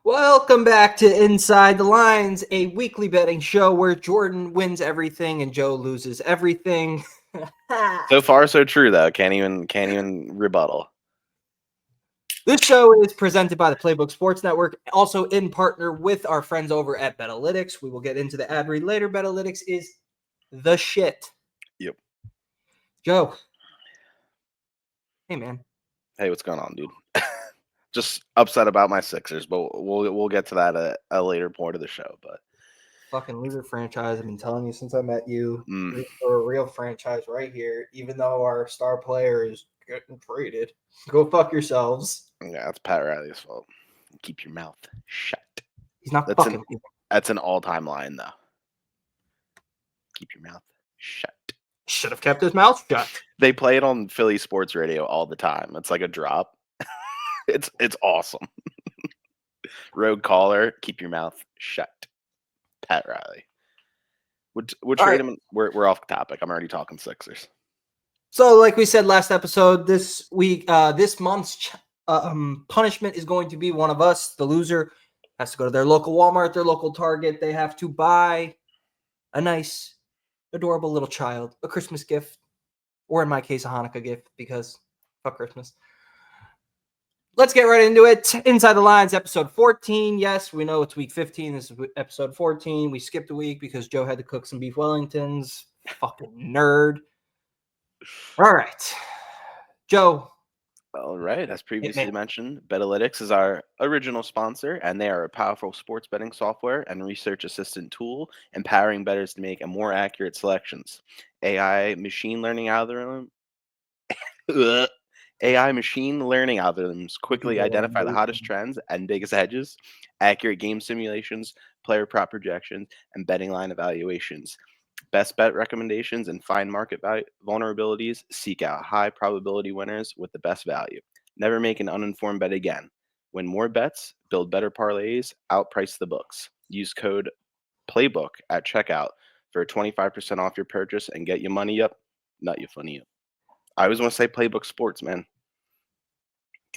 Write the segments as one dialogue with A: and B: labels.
A: Welcome back to Inside the Lines, a weekly betting show where Jordan wins everything and Joe loses everything.
B: So far, so true though. Can't even rebuttal.
A: This show is presented by the Playbook Sports Network, also in partner with our friends over at Betalytics. We will get into the ad read later. Betalytics is the shit.
B: Yep.
A: Joe. Hey, man.
B: Hey, what's going on, dude? Just upset about my Sixers, but we'll get to that at a later point of the show. But
A: fucking loser franchise. I've been telling you since I met you.
B: Mm.
A: We're a real franchise right here, even though our star player is getting traded. Go fuck yourselves.
B: Yeah, it's Pat Riley's fault. Keep your mouth shut.
A: He's not
B: That's
A: fucking.
B: That's an all-time line, though. Keep your mouth shut.
A: Should have kept his mouth shut.
B: They play it on Philly sports radio all the time. It's like a drop. It's awesome. Road caller, keep your mouth shut. Pat Riley. We'll trade him. We're off topic. I'm already talking Sixers.
A: So, like we said last episode, this week, this month's punishment is going to be one of us. The loser has to go to their local Walmart, their local Target. They have to buy a nice, adorable little child a Christmas gift, or in my case, a Hanukkah gift, because fuck Christmas. Let's get right into it. Inside the Lines, episode 14. Yes, we know it's week 15. This is episode 14. We skipped a week because Joe had to cook some beef Wellingtons. Fucking nerd. All right. Joe.
B: All right. As previously mentioned, Betalytics is our original sponsor, and they are a powerful sports betting software and research assistant tool, empowering bettors to make a more accurate selections. AI machine learning algorithm. AI machine learning algorithms quickly identify the hottest trends and biggest hedges, accurate game simulations, player prop projections, and betting line evaluations. Best bet recommendations and find market vulnerabilities. Seek out high probability winners with the best value. Never make an uninformed bet again. Win more bets, build better parlays, outprice the books. Use code PLAYBOOK at checkout for 25% off your purchase and get your money up, not your funny up. I always want to say Playbook Sports, man.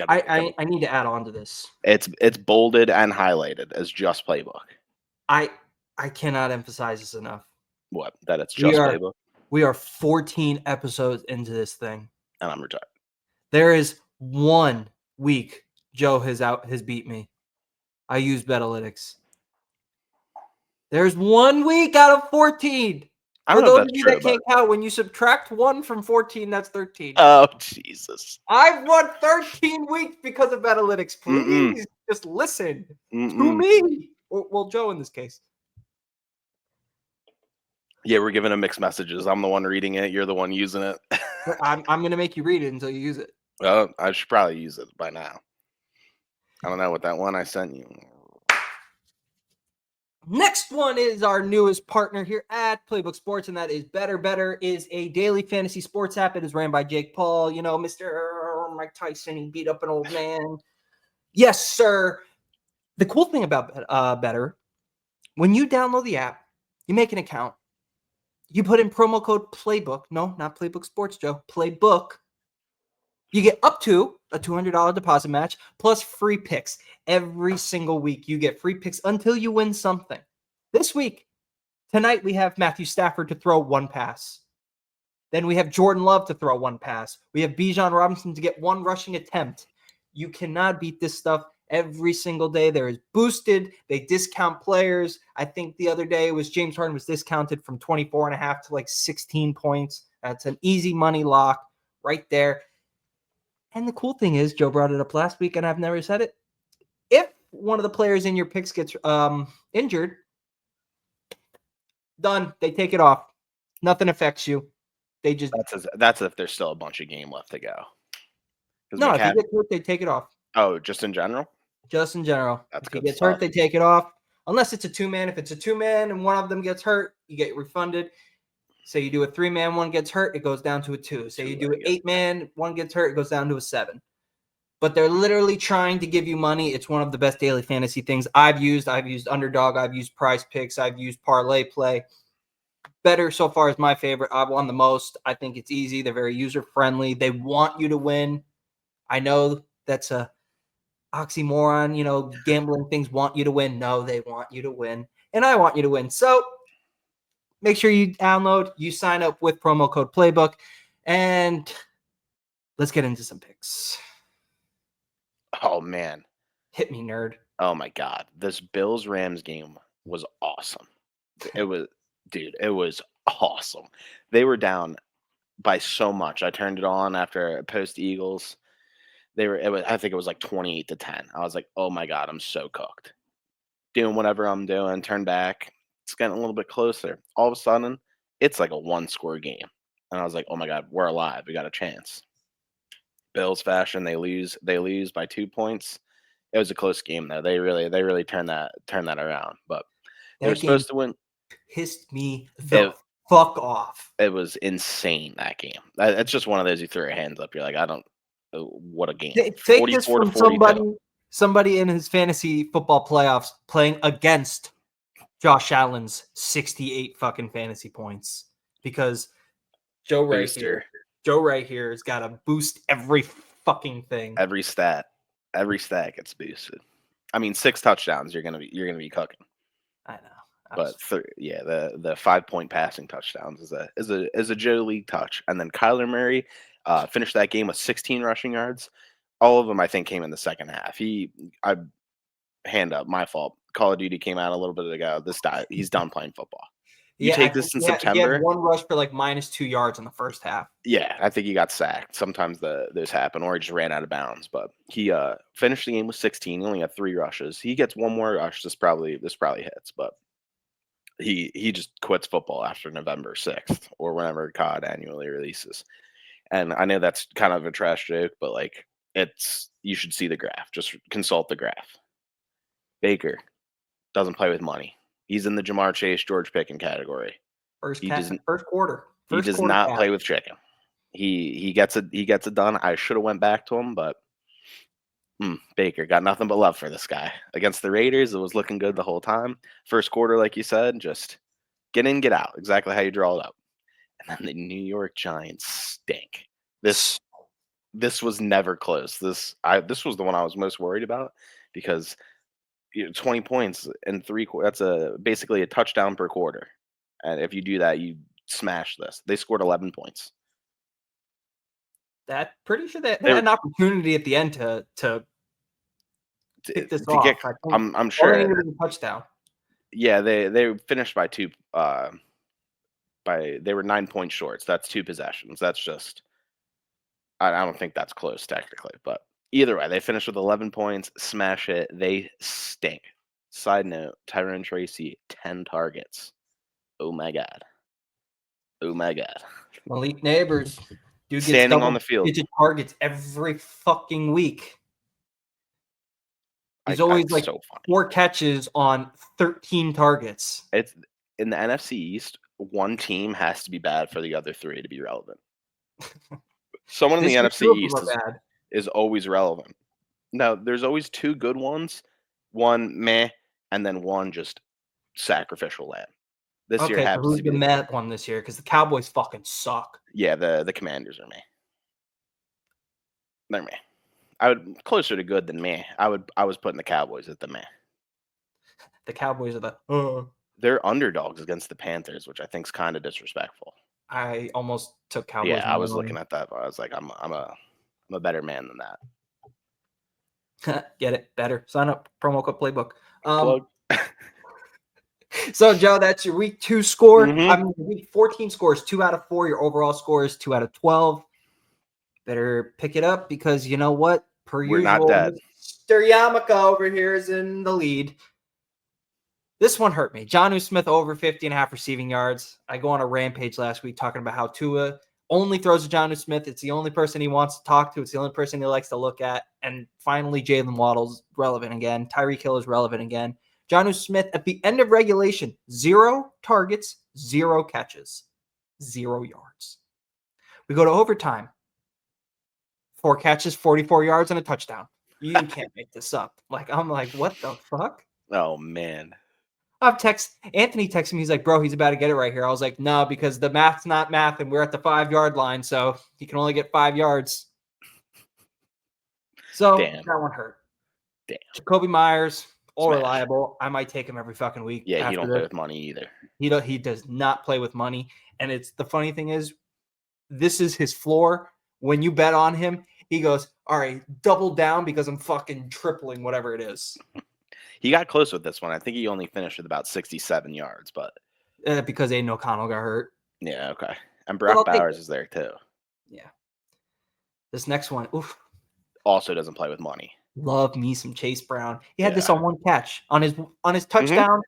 A: I need to add on to this.
B: It's bolded and highlighted as just Playbook.
A: I cannot emphasize this enough.
B: What? That it's just Playbook?
A: We are 14 episodes into this thing.
B: And I'm retired.
A: There is 1 week Joe has beat me. I use Betalytics. There's 1 week out of 14. For those of you that can't count, when you subtract 1 from 14, that's 13.
B: Oh, Jesus.
A: I've won 13 weeks because of Betalytics. Please just listen to me. Well, Joe in this case.
B: Yeah, we're giving him mixed messages. I'm the one reading it. You're the one using it.
A: I'm going to make you read it until you use it.
B: Well, I should probably use it by now. I don't know what that one I sent you.
A: Next one is our newest partner here at Playbook Sports, and that is Better. Better is a daily fantasy sports app. It is ran by Jake Paul. You know, Mr. Mike Tyson. He beat up an old man. Yes, sir. The cool thing about Better, when you download the app, you make an account. You put in promo code PLAYBOOK. No, not Playbook Sports, Joe. PLAYBOOK. You get up to a $200 deposit match plus free picks. Every single week, you get free picks until you win something. This week, tonight, we have Matthew Stafford to throw 1 pass. Then we have Jordan Love to throw 1 pass. We have Bijan Robinson to get 1 rushing attempt. You cannot beat this stuff every single day. There is boosted. They discount players. I think the other day was James Harden was discounted from 24.5 to like 16 points. That's an easy money lock right there. And the cool thing is, Joe brought it up last week, and I've never said it. If one of the players in your picks gets injured, done. They take it off. Nothing affects you. They just
B: that's if there's still a bunch of game left to go.
A: No, if he gets hurt, they take it off.
B: Oh, just in general?
A: Just in general.
B: That's
A: if he gets hurt, they take it off. Unless it's a 2-man. If it's a 2-man and one of them gets hurt, you get refunded. Say you do a 3-man, one gets hurt, it goes down to a 2. Say you do an 8-man, one gets hurt, it goes down to a 7. But they're literally trying to give you money. It's one of the best daily fantasy things I've used. I've used Underdog. I've used Prize Picks. I've used Parlay Play. Better so far is my favorite. I've won the most. I think it's easy. They're very user-friendly. They want you to win. I know that's a oxymoron, gambling things want you to win. No, they want you to win. And I want you to win. So make sure you download, you sign up with promo code Playbook, and let's get into some picks.
B: Oh, man.
A: Hit me, nerd.
B: Oh, my God. This Bills-Rams game was awesome. It was awesome. They were down by so much. I turned it on after post-Eagles. I think it was like 28-10. I was like, oh, my God, I'm so cooked. Doing whatever I'm doing, turn back. It's getting a little bit closer. All of a sudden, it's like a one-score game. And I was like, oh, my God, we're alive. We got a chance. Bills fashion, they lose by 2 points. It was a close game though. They really turned that around. But they were supposed to win.
A: Pissed me the fuck off.
B: It was insane, that game. It's just one of those you throw your hands up. You're like, I don't what a game.
A: Take this from somebody in his fantasy football playoffs playing against Josh Allen's 68 fucking fantasy points, because Joe right here has got to boost every fucing thing.
B: Every stat gets boosted. I mean, 6 touchdowns, you're gonna be cooking.
A: I know.
B: But the 5-point passing touchdowns is a Joe League touch. And then Kyler Murray finished that game with 16 rushing yards. All of them, I think, came in the second half. Hand up, my fault. Call of Duty came out a little bit ago. He's done playing football. You take this in September.
A: He had one rush for like -2 yards in the first half.
B: Yeah, I think he got sacked. Sometimes those happen, or he just ran out of bounds. But he finished the game with 16. He only had 3 rushes. He gets one more rush. This probably hits, but he just quits football after November 6th or whenever COD annually releases. And I know that's kind of a trash joke, but like you should see the graph. Just consult the graph. Baker doesn't play with money. He's in the Jamar Chase, George Pickens category.
A: First quarter.
B: He does not play with chicken. He gets it done. I should have went back to him, but Baker got nothing but love for this guy. Against the Raiders, it was looking good the whole time. First quarter, like you said, just get in, get out. Exactly how you draw it up. And then the New York Giants stink. This was never close. This was the one I was most worried about, because 20 points in 3 quarters, that's basically a touchdown per quarter. And if you do that, you smash this. They scored 11 points.
A: Pretty sure they had an opportunity at the end to pick this off.
B: I'm sure
A: it was a touchdown.
B: Yeah, they finished by 2. They were 9 points short. So that's 2 possessions. That's just I don't think that's close technically, but either way, they finished with 11 points. Smash it. They stink. Side note: Tyrone Tracy, 10 targets. Oh my god.
A: Malik Neighbors, dude,
B: standing on the field,
A: digit targets every fucking week. He's always like so 4 catches on 13 targets.
B: It's in the NFC East. One team has to be bad for the other 3 to be relevant. Someone in the NFC East is always relevant. Now, there's always 2 good ones, one meh, and then one just sacrificial lamb. This year happens
A: who's
B: to be
A: the meh one this year? Because the Cowboys fucking suck.
B: Yeah, the Commanders are meh. They're meh. I would closer to good than meh. I was putting the Cowboys at the meh.
A: The Cowboys are
B: they're underdogs against the Panthers, which I think is kind of disrespectful.
A: I almost took Cowboys.
B: Yeah, I was looking at that. I was like, I'm a better man than
A: that. Get it? Better. Sign up. Promo code Playbook. So, Joe, that's your week 2 score.
B: Mm-hmm.
A: I mean, week 14 scores, 2 out of 4. Your overall score is 2 out of 12. Better pick it up, because you know what?
B: We're usual, not dead.
A: Mr. Yamaka over here is in the lead. This one hurt me. Jonnu Smith over 50.5 receiving yards. I go on a rampage last week talking about how Tua only throws to Jonnu Smith. It's the only person he wants to talk to. It's the only person he likes to look at. And finally, Jalen Waddle's relevant again. Tyreek Hill is relevant again. Jonnu Smith, at the end of regulation, 0 targets, 0 catches, 0 yards. We go to overtime. 4 catches, 44 yards, and a touchdown. You can't make this up. I'm like, what the fuck?
B: Oh, man.
A: Anthony texted me. He's like, bro, he's about to get it right here. I was like, no, because the math's not math, and we're at the 5-yard line, so he can only get 5 yards. So That one hurt.
B: Damn.
A: Jacoby Myers, all
B: Smash.
A: reliable. I might take him every fucking week.
B: Yeah, he
A: after
B: don't
A: this.
B: play with money either.
A: He does not play with money. And it's the funny thing is, this is his floor. When you bet on him, he goes, all right, double down because I'm fucking tripling whatever it is.
B: He got close with this one. I think he only finished with about 67 yards, but
A: Because Aiden O'Connell got hurt.
B: yeah, okay. And
A: But I'll
B: Brock
A: take
B: Bowers
A: it.
B: is there too.
A: Yeah. This next one, oof.
B: Also doesn't play with money.
A: Love me some Chase Brown. He had this
B: Yeah.
A: on one catch on his touchdown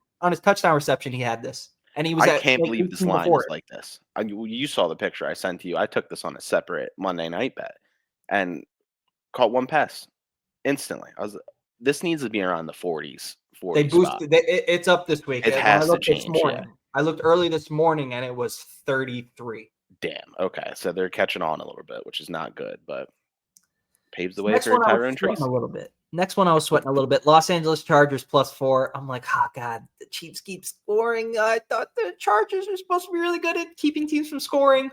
A: reception. He had this, and he was.
B: I
A: at
B: can't
A: like
B: believe this
A: 18
B: line
A: before
B: is
A: it.
B: like this. You saw the picture I sent to you. I took this on a separate Monday night bet and caught one pass instantly. This needs to be around the 40s.
A: They
B: 40 spot.
A: boosted. It's up this week.
B: It
A: When
B: has
A: I
B: to
A: looked this
B: change, yeah.
A: morning. I looked early this morning, and it was 33.
B: Damn. Okay, so they're catching on a little bit, which is not good, but paves the way
A: Next
B: for
A: one I was
B: Tyrone
A: sweating
B: Tracy.
A: a little bit. Next one I was sweating a little bit. Los Angeles Chargers +4. I'm like, oh god, the Chiefs keep scoring. I thought the Chargers were supposed to be really good at keeping teams from scoring.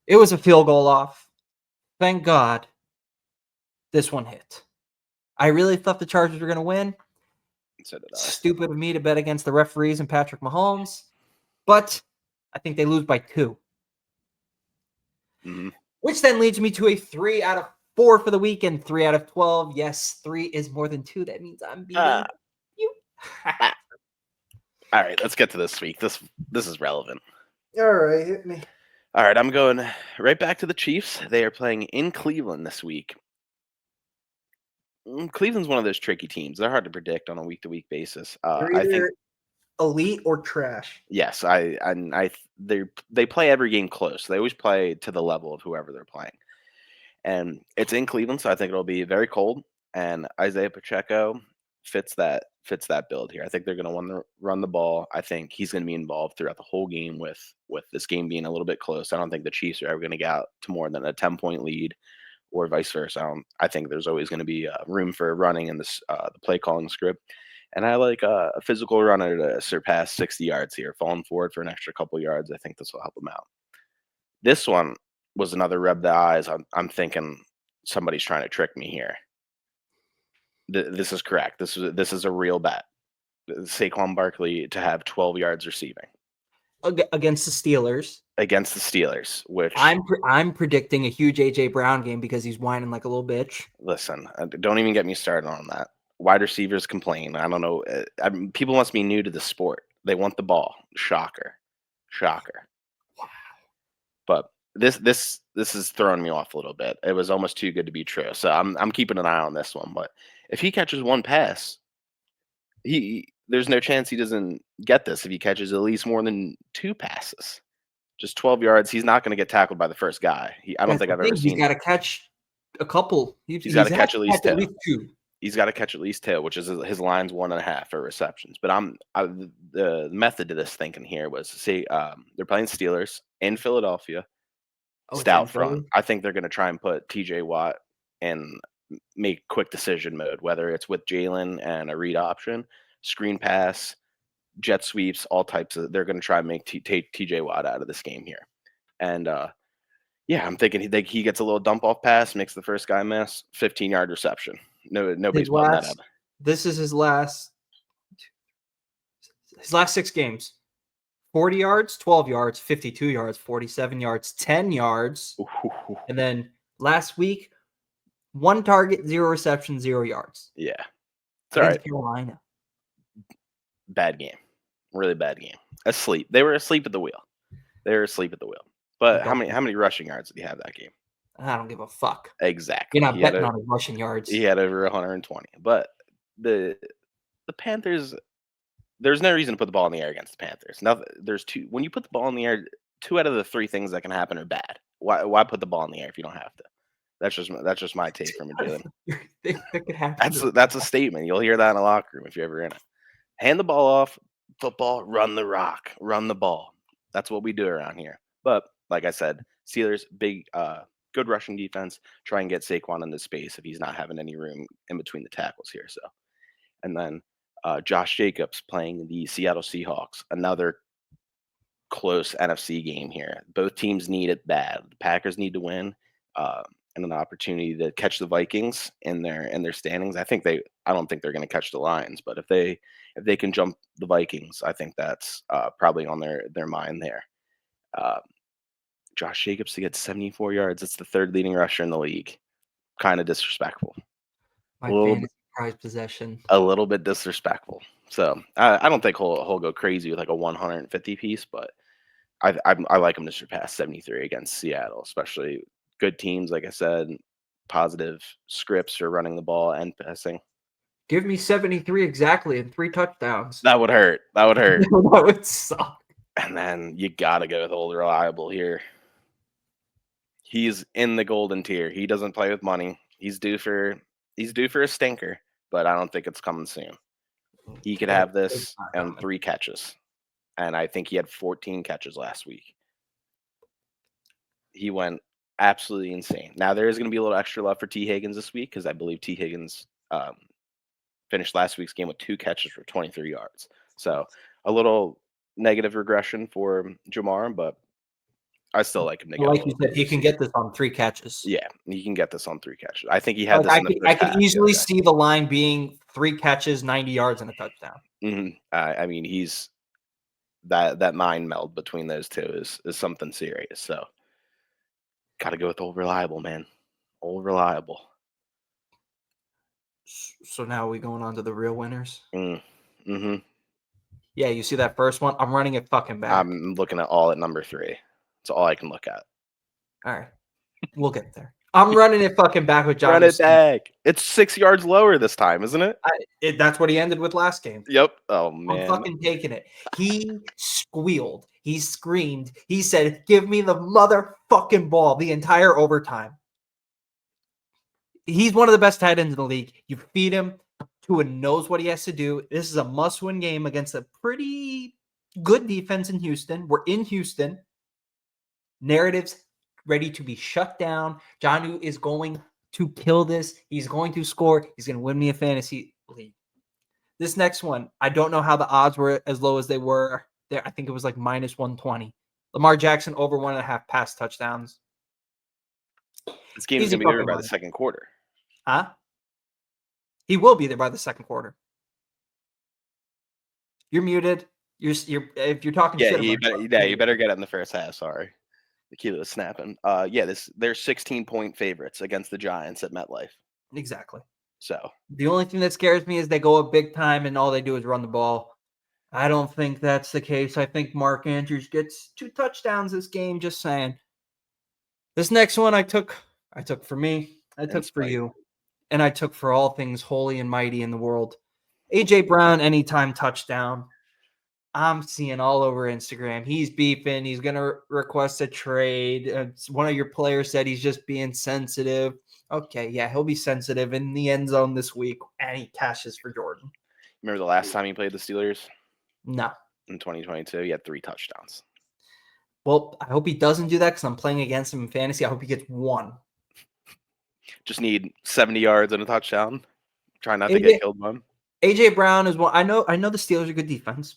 A: It was a field goal off. Thank God this one hit. I really thought the Chargers were going to win.
B: So did I.
A: Stupid of me to bet against the referees and Patrick Mahomes, but I think they lose by 2.
B: Mm-hmm.
A: Which then leads me to a 3 out of 4 for the weekend. 3 out of 12. Yes, 3 is more than 2. That means I'm beating you.
B: All right, let's get to this week. This is relevant.
A: All right, hit me.
B: All right, I'm going right back to the Chiefs. They are playing in Cleveland this week. Cleveland's one of those tricky teams. They're hard to predict on a week-to-week basis.
A: They're
B: I think
A: either elite or trash.
B: yes, they play every game close. They always play to the level of whoever they're playing, and it's in Cleveland, so I think it'll be very cold. And Isaiah Pacheco fits that build here. I think they're going to run the ball. I think he's going to be involved throughout the whole game with this game being a little bit close. I don't think the Chiefs are ever going to get out to more than a 10-point lead, or vice versa. I think there's always going to be room for running in this the play calling script. And I like a physical runner to surpass 60 yards here, falling forward for an extra couple yards. I think this will help them out. This one was another rub the eyes. I'm thinking somebody's trying to trick me here. This is correct. This is a real bet. Saquon Barkley to have 12 yards receiving
A: Against the Steelers.
B: Against the Steelers, which
A: I'm predicting a huge AJ Brown game because he's whining like a little bitch.
B: Listen, don't even get me started on that. Wide receivers complain. I don't know. People must be new to the sport. They want the ball. Shocker. Wow. But this is throwing me off a little bit. It was almost too good to be true. So I'm keeping an eye on this one. But if he catches one pass, there's no chance he doesn't get this if he catches at least more than 2 passes. Just 12 yards. He's not going to get tackled by the first guy. I don't think I've ever seen.
A: He's got to catch a couple.
B: He's got to catch at least
A: 2.
B: He's got to catch at least 2, which is his line's 1.5 for receptions. But the method to this thinking here was they're playing Steelers in Philadelphia, stout front. I think they're going to try and put T.J. Watt in make quick decision mode, whether it's with Jalen and a read option, screen pass, jet sweeps, all types of. They're going to try and make T.J. Watt out of this game here, and I'm thinking he gets a little dump off pass, makes the first guy miss, 15-yard reception. Nobody's putting that up.
A: This is his last 6 games. 40 yards, 12 yards, 52 yards, 47 yards, 10 yards.
B: Ooh.
A: And then last week, 1 target, 0 reception, 0 yards.
B: Yeah. It's all right.
A: Carolina.
B: Bad game. Really bad game. Asleep. They were asleep at the wheel. But how many rushing yards did he have that game?
A: I don't give a fuck.
B: Exactly.
A: You're not betting on his rushing yards.
B: He had over 120. But the Panthers, there's no reason to put the ball in the air against the Panthers. Now, when you put the ball in the air, 2 out of the 3 things that can happen are bad. Why put the ball in the air if you don't have to? That's just my take from it, Jalen. That's a statement. You'll hear that in a locker room if you're ever in it. Hand the ball off, football, run the rock, run the ball. That's what we do around here. But like I said, Steelers, big, good rushing defense. Try and get Saquon into space if he's not having any room in between the tackles here. So, and then Josh Jacobs playing the Seattle Seahawks. Another close NFC game here. Both teams need it bad. The Packers need to win. and an opportunity to catch the Vikings in their standings. I don't think they're going to catch the Lions, but if they can jump the Vikings, I think that's probably on their mind there. Uh, Josh Jacobs to get 74 yards. It's the third leading rusher in the league. Kind of disrespectful.
A: My fantasy prize possession.
B: A little bit disrespectful. So I don't think he'll go crazy with like a 150 piece, but I like him to surpass 73 against Seattle, especially good teams. Like I said, positive scripts for running the ball and passing.
A: Give me 73 exactly and 3 touchdowns.
B: That would hurt. That would hurt.
A: That would suck.
B: And then you gotta go with old reliable here. He's in the golden tier. He doesn't play with money. He's due for a stinker, but I don't think it's coming soon. He could have this and 3 catches. And I think he had 14 catches last week. He went absolutely insane. Now there is going to be a little extra love for T. Higgins this week because I believe T. Higgins finished last week's game with 2 catches for 23 yards. So a little negative regression for Jamar, but I still like him to go.
A: Like you said, he can get this on 3 catches.
B: Yeah, he can get this on 3 catches. I think he had this.
A: I could easily see the line being 3 catches, 90 yards, and a touchdown.
B: Mm-hmm. I mean, he's that mind meld between those two is something serious. So, got to go with old reliable, man. Old reliable.
A: So now are we going on to the real winners?
B: Mm-hmm.
A: Yeah, you see that first one? I'm running it fucking back.
B: I'm looking at all at number 3. That's all I can look at.
A: All right. We'll get there. I'm running it fucking back with John.
B: Run it back. It's 6 yards lower this time, isn't it?
A: That's what he ended with last game.
B: Yep. Oh, man.
A: I'm fucking taking it. He squealed. He screamed. He said, give me the motherfucking ball the entire overtime. He's one of the best tight ends in the league. You feed him. Tua knows what he has to do. This is a must-win game against a pretty good defense in Houston. We're in Houston. Narratives ready to be shut down. Jonnu is going to kill this. He's going to score. He's going to win me a fantasy league. This next one, I don't know how the odds were as low as they were there. I think it was like minus 120. Lamar Jackson over 1.5 pass touchdowns.
B: This game is going to be over by the second quarter.
A: Huh? He will be there by the second quarter. You're muted. You're if you're talking shit.
B: You better get it in the first half. Sorry. The key was snapping. They're 16-point favorites against the Giants at MetLife.
A: Exactly.
B: So
A: the only thing that scares me is they go up big time and all they do is run the ball. I don't think that's the case. I think Mark Andrews gets 2 touchdowns this game. Just saying. This next one I took for me. I took for you. And I took for all things holy and mighty in the world. AJ Brown, anytime touchdown. I'm seeing all over Instagram. He's beefing. He's going to request a trade. One of your players said he's just being sensitive. Okay, yeah, he'll be sensitive in the end zone this week, and he cashes for Jordan.
B: Remember the last time he played the Steelers?
A: No.
B: In 2022, he had 3 touchdowns.
A: Well, I hope he doesn't do that because I'm playing against him in fantasy. I hope he gets 1.
B: Just need 70 yards and a touchdown. Try not to get killed by him.
A: AJ Brown is one. I know the Steelers are good defense.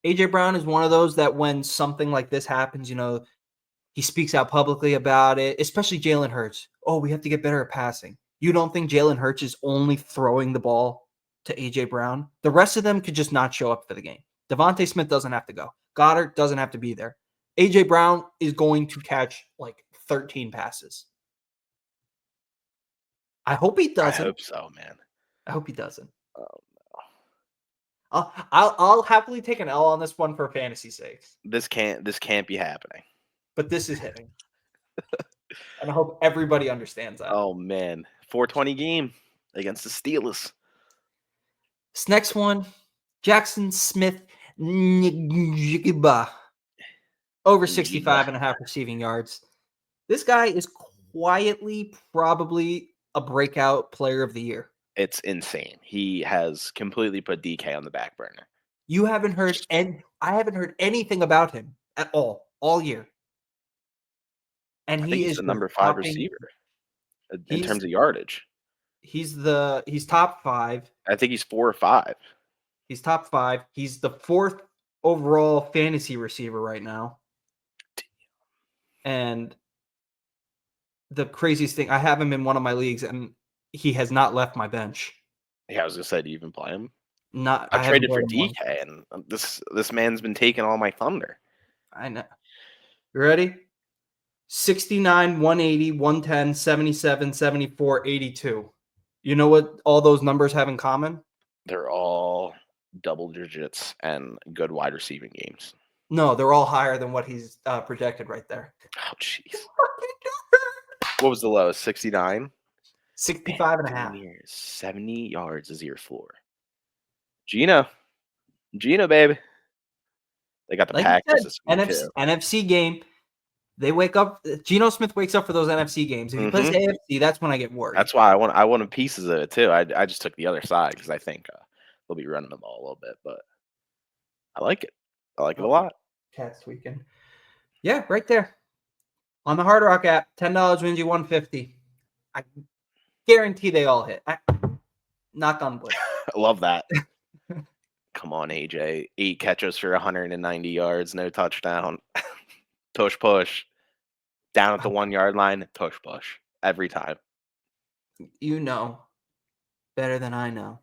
A: AJ Brown is one of those that when something like this happens, he speaks out publicly about it, especially Jalen Hurts. Oh, we have to get better at passing. You don't think Jalen Hurts is only throwing the ball to AJ Brown? The rest of them could just not show up for the game. Devontae Smith doesn't have to go. Goddard doesn't have to be there. AJ Brown is going to catch like 13 passes. I hope he doesn't.
B: I hope so, man.
A: I hope he doesn't.
B: Oh,
A: I'll happily take an L on this one for fantasy sakes.
B: This can't be happening.
A: But this is hitting. And I hope everybody understands that.
B: Oh man. 420 game against the Steelers.
A: This next one, Jackson Smith Njigba. Over 65.5 receiving yards. This guy is quietly probably a breakout player of the year.
B: It's insane. He has completely put DK on the back burner.
A: You haven't heard, and I haven't heard anything about him at all year. And he is
B: the number 5 receiver in terms of yardage.
A: He's top 5.
B: I think he's 4 or 5.
A: He's top 5. He's the 4th overall fantasy receiver right now. And the craziest thing, I have him in one of my leagues, and he has not left my bench.
B: Yeah, I was gonna say, do you even play him?
A: I
B: I
A: haven't
B: traded for
A: played him once.
B: DK, and this man's been taking all my thunder.
A: I know. You ready? 69, 180, 110, 77, 74, 82. You know what all those numbers have in common?
B: They're all double digits and good wide receiving games.
A: No, they're all higher than what he's projected right there.
B: Oh, jeez. What was the lowest? 69?
A: 65 and a half.
B: 70 yards is your floor. Gino, baby. They got the
A: Like you
B: Packers
A: said,
B: this week, too.
A: NFC game. They wake up. Geno Smith wakes up for those NFC games. If he plays AFC, that's when I get worried.
B: That's why I wanted pieces of it, too. I just took the other side because I think they'll be running the ball a little bit, but I like it. I like it a lot.
A: Cat's tweaking. Yeah, right there. On the Hard Rock app, $10 wins you $150. I guarantee they all hit. Knock on wood.
B: I love that. Come on, AJ. 8 catches for 190 yards, no touchdown. Push. Down at the 1 yard line, push. Every time.
A: You know better than I know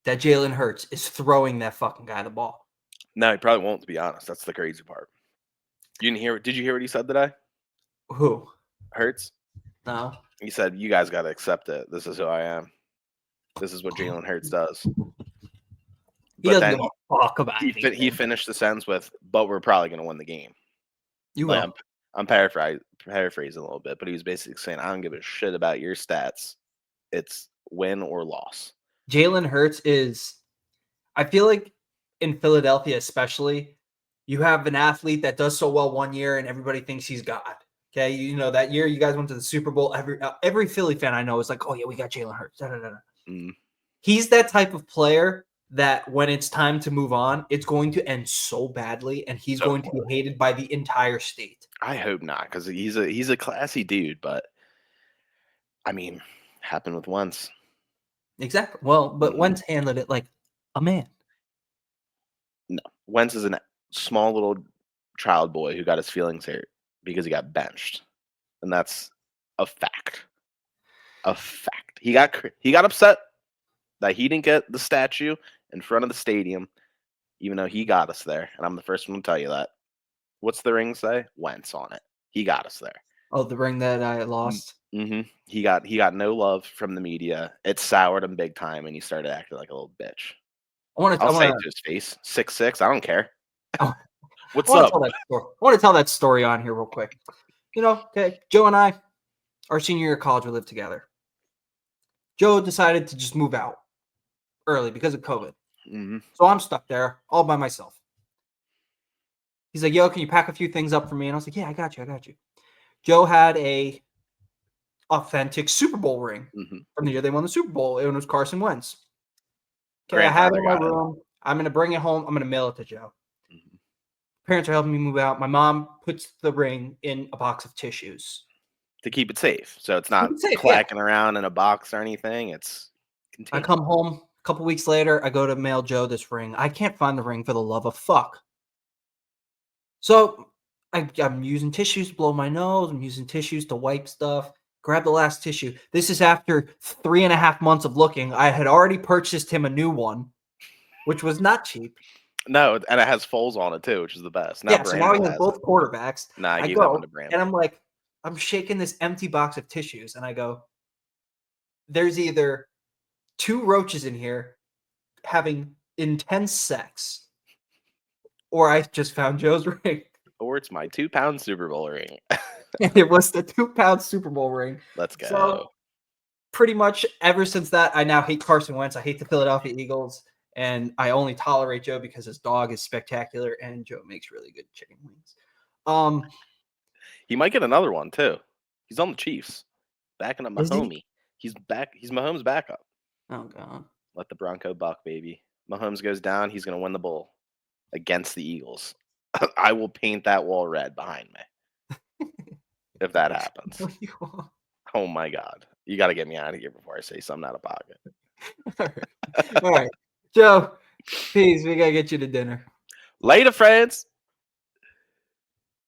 A: that Jalen Hurts is throwing that fucking guy the ball.
B: No, he probably won't, to be honest. That's the crazy part. Did you hear what he said today?
A: Who?
B: Hurts?
A: No.
B: He said, you guys got to accept it. This is who I am. This is what Jalen Hurts does.
A: He doesn't give a fuck about anything.
B: He finished the sentence with, but we're probably going to win the game.
A: You will.
B: I'm paraphrasing a little bit, but he was basically saying, I don't give a shit about your stats. It's win or loss.
A: Jalen Hurts is, I feel like in Philadelphia especially, you have an athlete that does so well one year and everybody thinks he's God. Okay, you know that year you guys went to the Super Bowl. Every Philly fan I know is like, oh yeah, we got Jalen Hurts. He's that type of player that when it's time to move on, it's going to end so badly, and he's going to be hated by the entire state.
B: I hope not, because he's a classy dude, but I mean, happened with Wentz.
A: Exactly. Well, but Wentz handled it like a man.
B: No, Wentz is a small little child boy who got his feelings hurt because he got benched, and that's a fact. A fact. He got upset that he didn't get the statue in front of the stadium, even though he got us there, and I'm the first one to tell you that. What's the ring say? Wentz on it. He got us there.
A: Oh, the ring that I lost?
B: He got no love from the media. It soured him big time, and he started acting like a little bitch. I'll say it to his face. 6'6". I don't care. What's up?
A: I want to tell that story on here real quick. You know, okay, Joe and I, our senior year of college, we lived together. Joe decided to just move out early because of COVID. So I'm stuck there all by myself. He's like, yo, can you pack a few things up for me? And I was like, yeah, I got you. Joe had a authentic Super Bowl ring from the year they won the Super Bowl. It was Carson Wentz. Okay, I have it in my room. I'm going to bring it home. I'm going to mail it to Joe. Parents are helping me move out. My mom puts the ring in a box of tissues.
B: To keep it safe. So it's not clacking around in a box or anything. It's contained.
A: I come home a couple weeks later. I go to mail Joe this ring. I can't find the ring for the love of fuck. So I'm using tissues to blow my nose. I'm using tissues to wipe stuff. Grab the last tissue. This is after 3.5 months of looking. I had already purchased him a new one, which was not cheap.
B: No, and it has folds on it too, which is the best.
A: So now he has both quarterbacks.
B: I gave that one to Brandon.
A: And I'm like, I'm shaking this empty box of tissues, and I go, there's either 2 roaches in here having intense sex, or I just found Joe's ring.
B: Or it's my 2-pound Super Bowl ring.
A: And it was the 2-pound Super Bowl ring.
B: Let's go.
A: So pretty much ever since that, I now hate Carson Wentz. I hate the Philadelphia Eagles. And I only tolerate Joe because his dog is spectacular and Joe makes really good chicken wings.
B: He might get another one too. He's on the Chiefs, backing up my homie. He's back. He's Mahomes' backup.
A: Oh God!
B: Let the Bronco buck, baby. Mahomes goes down. He's gonna win the bowl against the Eagles. I will paint that wall red behind me if that happens. Oh my God! You got to get me out of here before I say something out of pocket.
A: All right. Joe, peace. We got to get you to dinner.
B: Later, friends.